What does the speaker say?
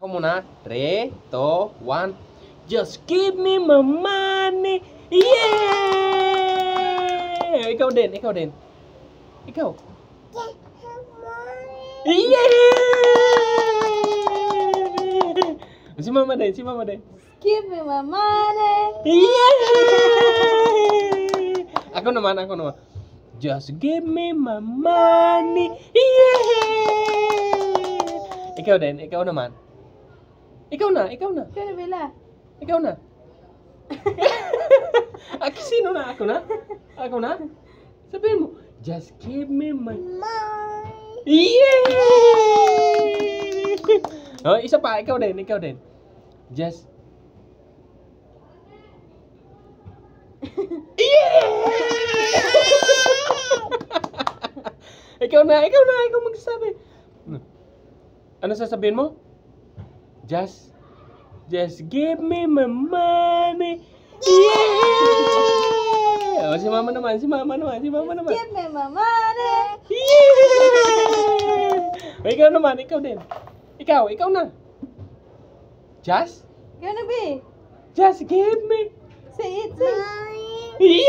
Ako muna. 3, 2, 1. Just give me my money. Yeah! Ikaw din, ikaw din. Ikaw. Yeah! Si mama din, si mama din. Give me my money. Yeah! Ako naman, ako naman. Just give me my money. Yeah! Ikaw din, ikaw naman. Ikaw na, ikaw na. Ikaw na, Bella. Ikaw na. Ako, sino na? Ako na? Ako na? Sabihin mo, just give me my money. Yeah! Oh, isa pa, ikaw din, ikaw din. Just ikaw na, ikaw magsasabi. Ano sasabihin mo? Just give me my money. Yeah! Oh, si mama naman. Give me my money. Yeah! Ikaw naman, ikaw din. Ikaw na. Just Ikaw na, B. give me. Say it, say it. Yeah!